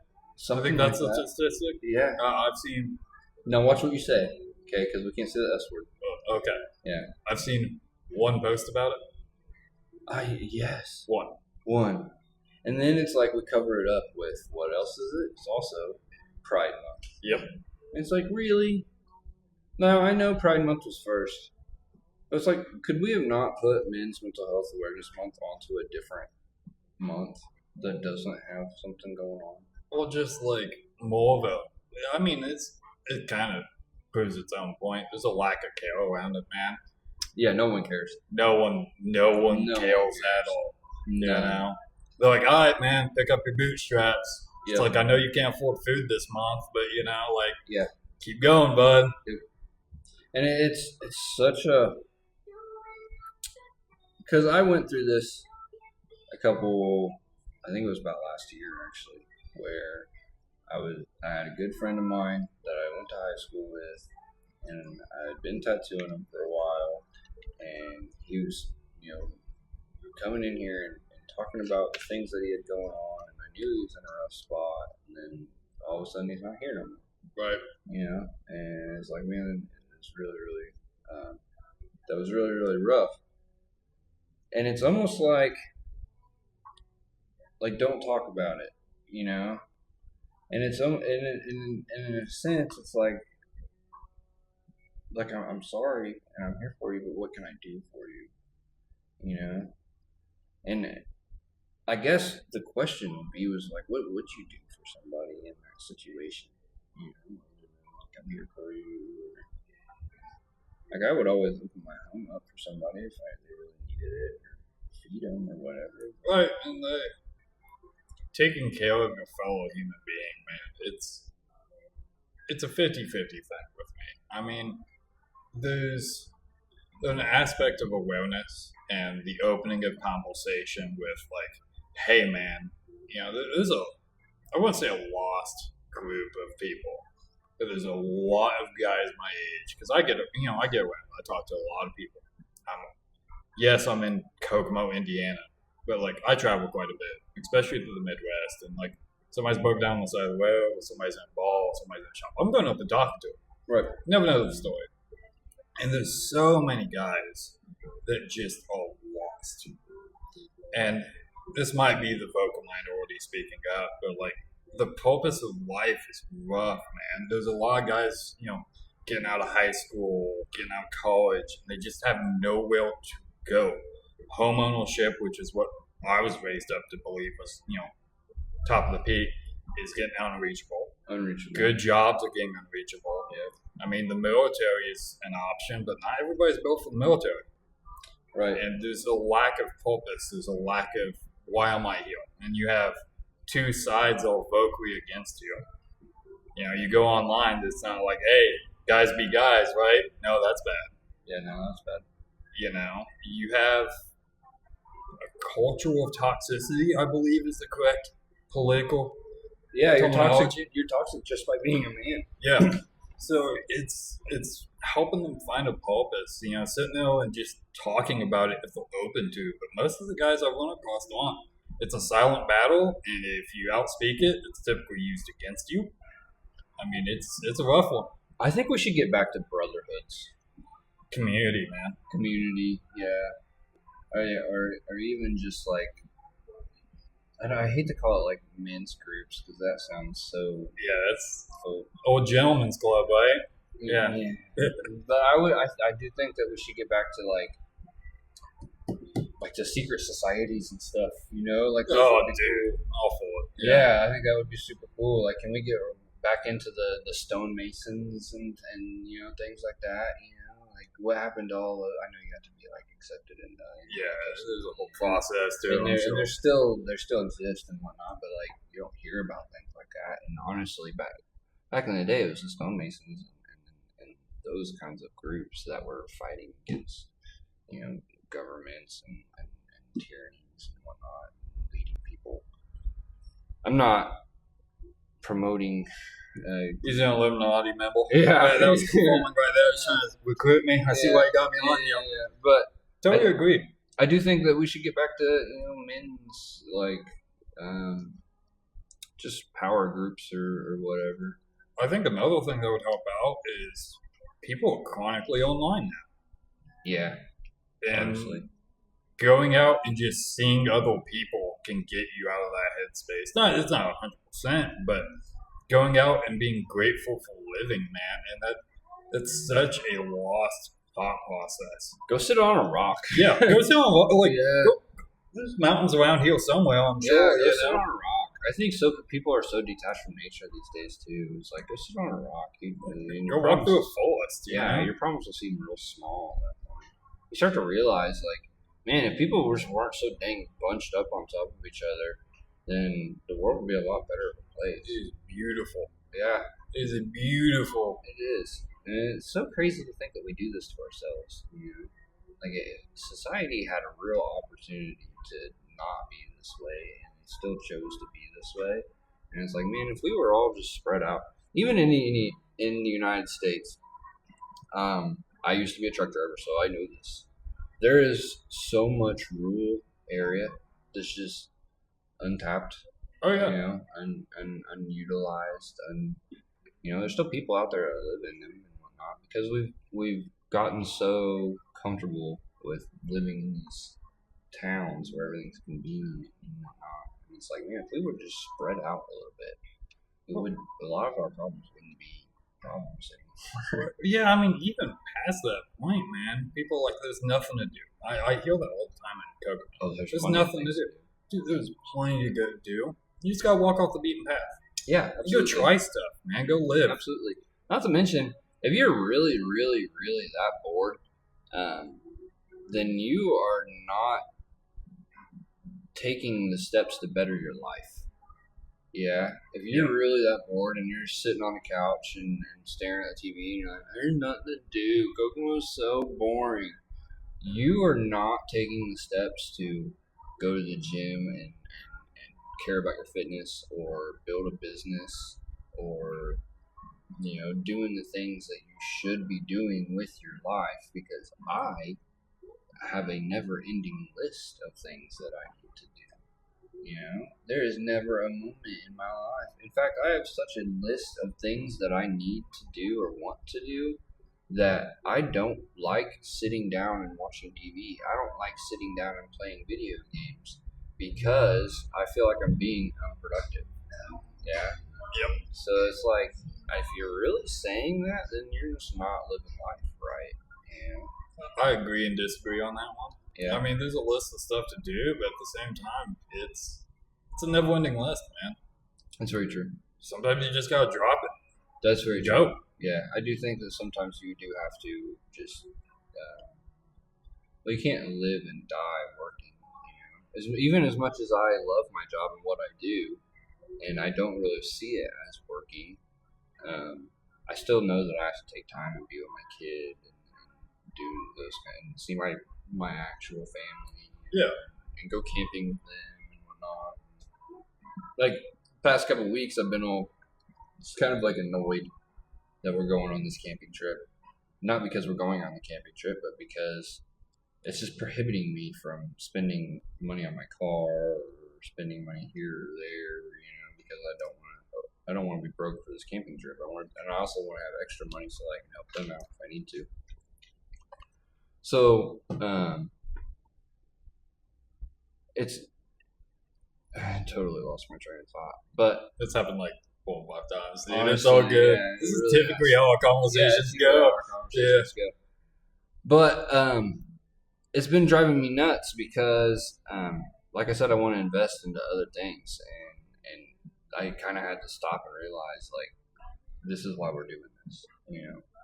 I think that's a statistic. Yeah. I've seen. Now watch what you say, okay? Because we can't say the S word. Okay. Yeah. I've seen one post about it. Yes. One. And then it's like we cover it up with what else is it? It's also Pride Month. Yep. And it's like, really? Now, I know Pride Month was first. But it's like, could we have not put Men's Mental Health Awareness Month onto a different month that doesn't have something going on? Well, just like more of a. I mean, it kind of proves its own point. There's a lack of care around it, man. Yeah, no one cares. No one cares at all. No. They're like, all right, man, pick up your bootstraps. It's like, I know you can't afford food this month, but keep going, bud. And it's such a, because I went through this I think it was about last year actually, where I had a good friend of mine that I went to high school with, and I had been tattooing him for a while, and he was, coming in here and talking about the things that he had going on, and I knew he was in a rough spot, and then all of a sudden he's not here no more. Right. And it's like, man, it's really, really, that was really, really rough. And it's almost like don't talk about it, And it's in a sense, it's like I'm sorry and I'm here for you, but what can I do for you? And I guess the question would be like, what would you do for somebody in that situation? I'm here for you. Like, I would always open my home up for somebody if they really needed it, or feed them or whatever. Right, and taking care of a fellow human being, man, it's a 50-50 thing with me. I mean, there's an aspect of awareness and the opening of conversation with like, hey man, there's I wouldn't say a lost group of people, but there's a lot of guys my age, because I get around, I talk to a lot of people, I'm in Kokomo, Indiana, but like I travel quite a bit, especially to the Midwest, and like somebody's broke down on the side of the road, somebody's in a ball, somebody's in a shop. I'm going up to talk to them. Right. Never know the story. And there's so many guys that just are lost. And this might be the vocal minority speaking up, but like the purpose of life is rough, man. There's a lot of guys, getting out of high school, getting out of college, and they just have nowhere to go. Home ownership, which is what I was raised up to believe was, top of the peak, is getting unreachable. Good jobs are getting unreachable. Yeah. I mean, the military is an option, but not everybody's built for the military. Right. And there's a lack of purpose. There's a lack of why am I here? And you have two sides all vocally against you. You go online, it's not like, hey, guys be guys, right? No, that's bad. Yeah, no, that's bad. You have a culture of toxicity, I believe is the correct political. Yeah, you're toxic. You're toxic just by being a man. Yeah. So it's helping them find a purpose, sitting there and just talking about it if they're open to. But most of the guys I run across don't. It's a silent battle, and if you outspeak it, it's typically used against you. I mean, it's a rough one. I think we should get back to brotherhoods. Community, man. Community, yeah. Or even just like, I hate to call it like men's groups because that sounds so. Yeah, that's old gentleman's club, right? Yeah. But I do think that we should get back to like the secret societies and stuff. Like. Oh, dude, awful. Yeah, I think that would be super cool. Like, can we get back into the stonemasons and things like that? Like what happened to all? I know you have to be like accepted in. There's a whole process too. And they still exist and whatnot, but like you don't hear about things like that. And honestly, back in the day, it was the stonemasons and those kinds of groups that were fighting against governments and tyrannies and whatnot, leading people. I'm not promoting. He's an Illuminati member. Yeah, that was a cool one right there. Trying to recruit me. I see why you got me on here. Yeah, but totally agree. I do think that we should get back to men's just power groups or whatever. I think another thing that would help out is people are chronically online now. Yeah, and honestly. Going out and just seeing other people can get you out of that headspace. It's not 100%, but going out and being grateful for living, man, and that's such a lost thought process. Go sit on a rock. Yeah, go sit on a rock. There's mountains around here somewhere, I'm sure. Go sit on a rock. I think people are so detached from nature these days too. It's like go sit on a rock. Go walk through a forest. Your problems will seem real small at that point. You start to realize, like, man, if people weren't so dang bunched up on top of each other, then the world would be a lot better of a place. It is beautiful. Yeah. It is beautiful. It is. And it's so crazy to think that we do this to ourselves. Like, society had a real opportunity to not be this way, and it still chose to be this way. And it's like, man, if we were all just spread out, even in the United States, I used to be a truck driver, so I know this. There is so much rural area that's just untapped. Oh yeah. Unutilized, and there's still people out there that live in them and whatnot because we've gotten so comfortable with living in these towns where everything's convenient and whatnot. And it's like, man, if we would just spread out a little bit, a lot of our problems wouldn't be problems anymore. Yeah, I mean, even past that point, man, people like there's nothing to do. I hear that all the time in Kokomo. Oh, there's nothing to do. Dude, there's plenty to go do. You just gotta walk off the beaten path. Yeah, absolutely. Go try stuff, man. Go live. Absolutely. Not to mention, if you're really, really, really that bored, then you are not taking the steps to better your life. Yeah. If you're really that bored and you're sitting on the couch and staring at the TV and you're like, there's nothing to do, Kokomo's so boring, you are not taking the steps to go to the gym and care about your fitness or build a business or doing the things that you should be doing with your life, because I have a never-ending list of things that I need to do. There is never a moment in my life. In fact, I have such a list of things that I need to do or want to do that I don't like sitting down and watching TV. I don't like sitting down and playing video games because I feel like I'm being unproductive. Yeah. Yep. So it's like, if you're really saying that, then you're just not living life right. I agree and disagree on that one. Yeah. I mean, there's a list of stuff to do, but at the same time, it's a never-ending list, man. That's very true. Sometimes you just gotta drop it. That's very true. Yeah, I do think that sometimes you do have to just, you can't live and die working. Even as much as I love my job and what I do, and I don't really see it as working, I still know that I have to take time and be with my kid and do those kind, see my actual family. Yeah. And go camping with them and whatnot. Like past couple of weeks, I've been it's kind of like annoyed that we're going on this camping trip. Not because we're going on the camping trip, but because it's just prohibiting me from spending money on my car or spending money here or there. Because I don't want to be broke for this camping trip. And I also want to have extra money so I can help them out if I need to. So, I totally lost my train of thought, but it's happened like 4 or 5 times. Dude. Honestly, it's all good. Yeah, this is really typically how our conversations go. But it's been driving me nuts because, like I said, I want to invest into other things, and I kind of had to stop and realize, like, this is why we're doing this.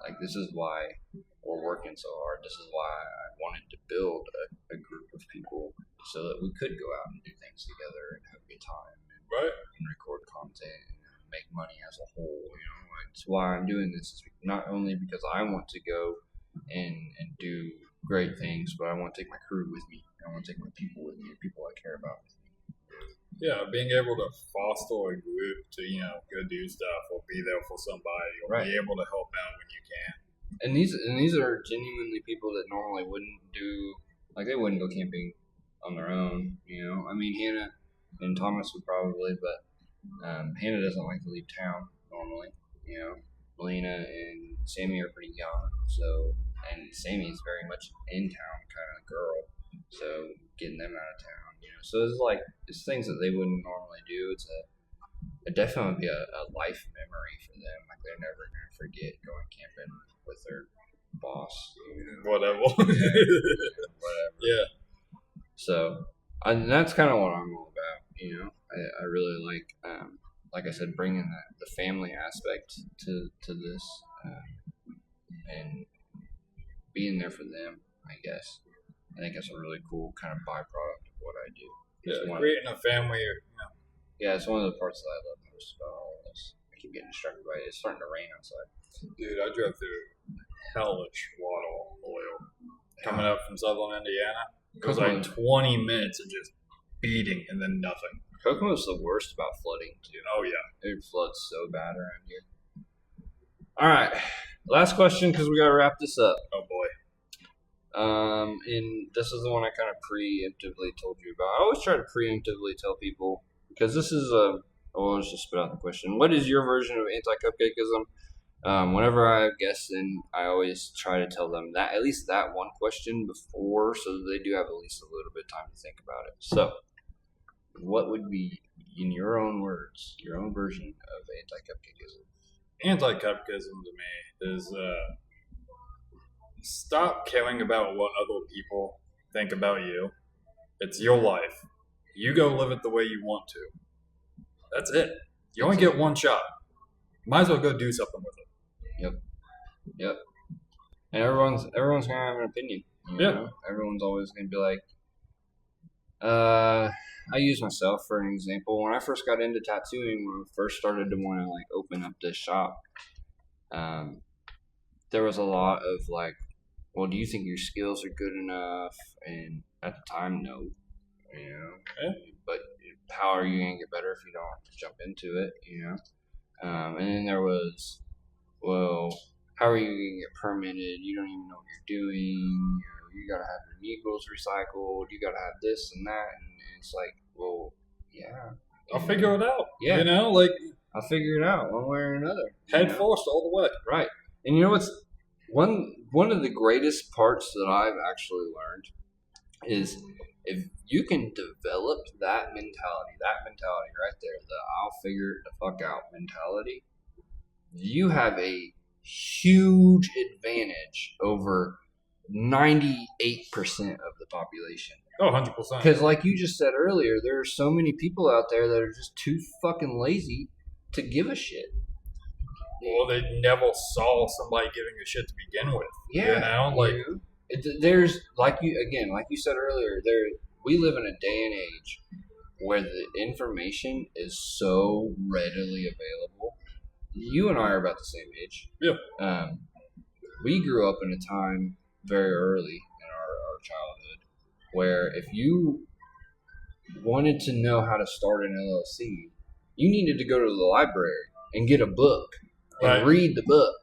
Like, this is why we're working so hard. This is why I wanted to build a group of people so that we could go out and do things together and have a good time and record content and make money as a whole. That's why I'm doing this. Is not only because I want to go and do great things, but I want to take my crew with me. I want to take my people with me, people I care about with me. Yeah, being able to foster a group to, go do stuff or be there for somebody or be able to help out when you can. And these are genuinely people that normally wouldn't do, like, they wouldn't go camping on their own. I mean, Hannah and Thomas would probably, but Hannah doesn't like to leave town normally. Melina and Sammy are pretty young, and Sammy's very much in town kind of girl, so getting them out of town. So it's things that they wouldn't normally do. It's definitely be a life memory for them. Like, they're never gonna forget going camping with their boss. Whatever. Whatever. Yeah. So, and that's kind of what I'm all about. I really like I said, bringing the family aspect to this, and being there for them. I guess I think that's a really cool kind of byproduct of what I do. Yeah, creating a family. Yeah, it's one of the parts that I love most about all of this. I keep getting distracted by it. It's starting to rain outside. Dude, I drove through hellish water oil coming up from southern Indiana. It was like 20 minutes of just beating and then nothing. Kokomo's the worst about flooding, too. Oh, yeah. It floods so bad around here. All right. Last question, because we got to wrap this up. Oh, boy. And this is the one I kind of preemptively told you about. I always try to preemptively tell people, because this is let's just spit out the question. What is your version of anti-cupcakeism? Whenever I have guests in, I always try to tell them that at least that one question before, so that they do have at least a little bit of time to think about it. So, what would be, in your own words, your own version of anti-cupcakeism? Anti-cupcakeism to me is stop caring about what other people think about you. It's your life. You go live it the way you want to. That's it. You only get one shot. Might as well go do something with it. Yep. And everyone's gonna have an opinion. Everyone's always gonna be like, I use myself for an example. When I first got into tattooing, when I first started to want to open up this shop, there was a lot of well, do you think your skills are good enough? And at the time, no. But how are you gonna get better if you don't jump into it? And then there was, well, how are you gonna get permitted? You don't even know what you're doing. you got to have your needles recycled. You got to have this and that, and it's like, well, yeah, I'll figure it out. Yeah, I'll figure it out one way or another. Head first all the way. Right. And you know what's one of the greatest parts that I've actually learned is if you can develop that mentality right there, the I'll figure it the fuck out mentality, you have a huge advantage over 98% of the population. Oh, 100%. Because like you just said earlier, there are so many people out there that are just too fucking lazy to give a shit. Well, they never saw somebody giving a shit to begin with. Yeah. There's, like you said earlier, we live in a day and age where the information is so readily available. You and I are about the same age. Yeah. We grew up in a time very early in our childhood where if you wanted to know how to start an LLC, you needed to go to the library and get a book and read the book.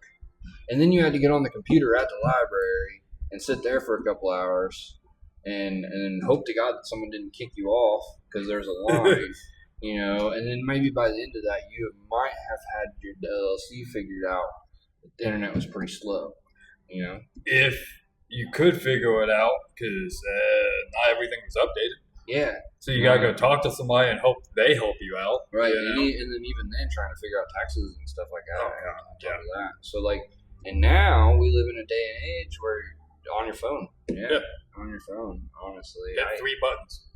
And then you had to get on the computer at the library and sit there for a couple hours and hope to God that someone didn't kick you off because there's a line, and then maybe by the end of that you might have had your LLC figured out. The internet was pretty slow, If you could figure it out, because not everything was updated. Yeah. So you gotta go talk to somebody and hope they help you out. Right. And then even then trying to figure out taxes and stuff like that. Oh, God. That. So and now we live in a day and age where you're on your phone. Yeah. On your phone, honestly. Got 3 buttons.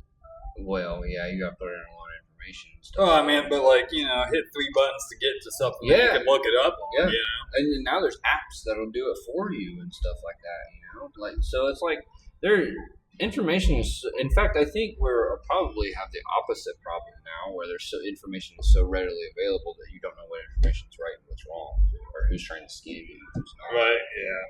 Well, yeah, you gotta put in a lot of information and stuff. Oh, I mean, but hit 3 buttons to get to something that you can look it up on. Yeah. And then now there's apps that'll do it for you and stuff like that, so it's like information is, in fact, I think we're probably have the opposite problem now where information is so readily available that you don't know what information is right and what's wrong or who's trying to scam you and who's not. Right, yeah.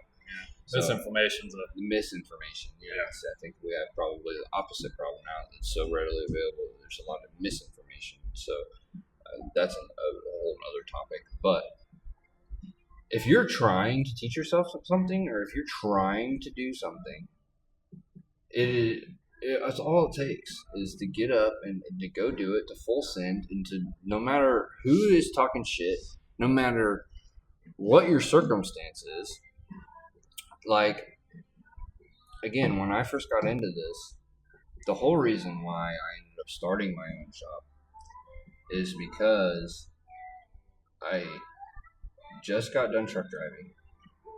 Misinformation's misinformation, yes. I think we have probably the opposite problem now that's so readily available. There's a lot of misinformation. So that's a whole other topic. But if you're trying to teach yourself something or if you're trying to do something, it's all it takes is to get up and to go do it, to full send, and to no matter who is talking shit, no matter what your circumstance is. Like, again, when I first got into this, the whole reason why I ended up starting my own shop is because I just got done truck driving.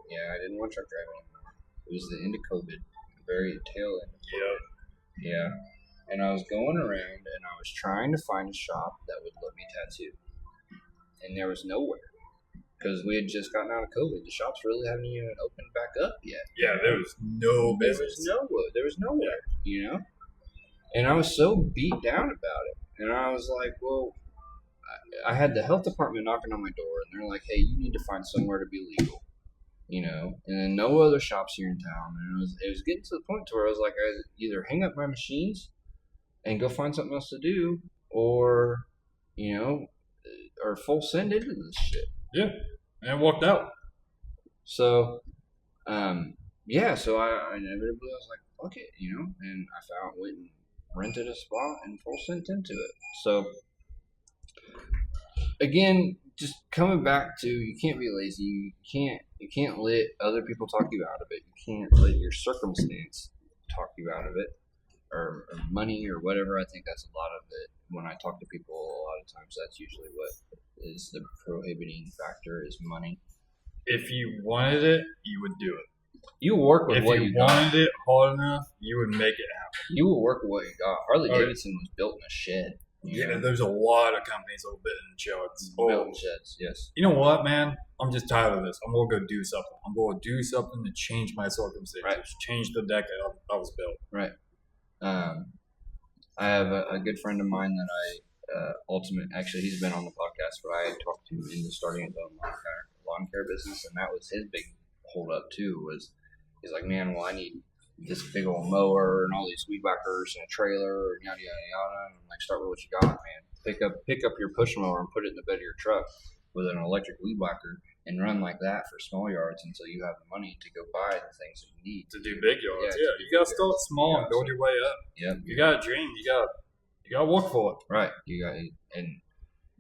Yeah, I didn't want truck driving anymore. It was the end of COVID, the very tail end of COVID. Yeah. And I was going around and I was trying to find a shop that would let me tattoo. And there was nowhere. Because we had just gotten out of COVID. The shops really haven't even opened back up yet. Yeah, there was no business. There was nowhere, And I was so beat down about it. And I was like, well, I had the health department knocking on my door. And they're like, hey, you need to find somewhere to be legal. And then no other shops here in town. And it was getting to the point to where I was like, I either hang up my machines and go find something else to do or, or full send into this shit. Yeah, and it worked out. So, so I inevitably was like, fuck it, and I went and rented a spot and full sent into it. So, again, just coming back to, you can't be lazy. You can't let other people talk you out of it. You can't let your circumstance talk you out of it, or money or whatever. I think that's a lot of it. When I talk to people, a lot of times that's usually what is the prohibiting factor is money. If you wanted it, you would do it. You work with what you got. If you wanted it hard enough, you would make it happen. You will work with what you got. Harley Davidson was built in a shed. Yeah, there's a lot of companies that are built in sheds. Built in sheds, yes. You know what, man? I'm just tired of this. I'm going to go do something. I'm going to do something to change my circumstances. Right. Change the deck I was built. Right. I have a good friend of mine that actually he's been on the podcast, but I talked to him into starting his own lawn care business, and that was his big hold up too. He's like, man, well, I need this big old mower and all these weed whackers and a trailer and yada yada yada. And I'm like, start with what you got, man. Pick up your push mower and put it in the bed of your truck with an electric weed whacker, and run like that for small yards until you have the money to go buy the things that you need to do big yards. Yeah, you gotta start small and build your way up. Yep, you got a dream. You gotta work for it. Right. You got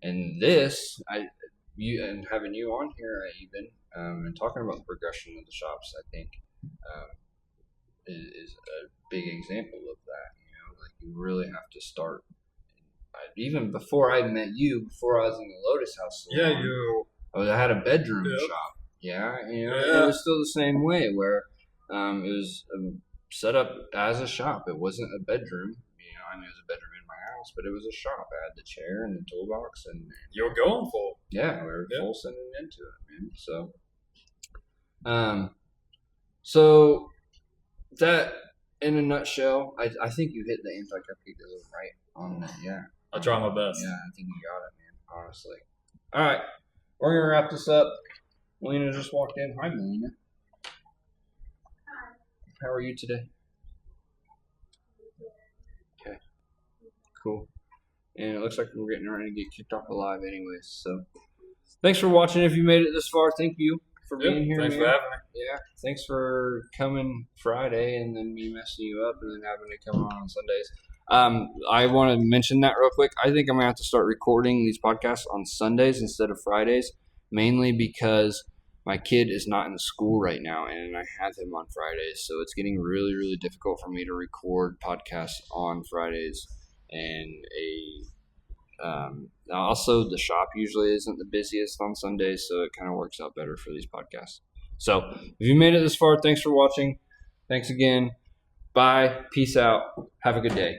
and this and having you on here even and talking about the progression of the shops, I think is a big example of that. Like you really have to start. Even before I met you, before I was in the Lotus House salon, I had a bedroom shop. Yeah, it was still the same way where it was set up as a shop. It wasn't a bedroom. I mean, it was a bedroom in my house, but it was a shop. I had the chair and the toolbox, and you were going full. Yeah, we were full sending into it, man. So that in a nutshell, I think you hit the anti-cupcakeism right on that. Yeah. I try my best. Yeah, I think you got it, man. Honestly. All right, we're gonna wrap this up. Melina just walked in. Hi, Melina. Hi. How are you today? Okay. Cool. And it looks like we're getting ready to get kicked off alive, anyways. So, thanks for watching. If you made it this far, thank you for being here. Thanks for having me. Yeah. Thanks for coming Friday and then me messing you up and then having to come on Sundays. I want to mention that real quick. I think I'm going to have to start recording these podcasts on Sundays instead of Fridays, mainly because my kid is not in school right now and I have him on Fridays. So it's getting really, really difficult for me to record podcasts on Fridays. And also the shop usually isn't the busiest on Sundays, so it kind of works out better for these podcasts. So if you made it this far, thanks for watching. Thanks again. Bye. Peace out. Have a good day.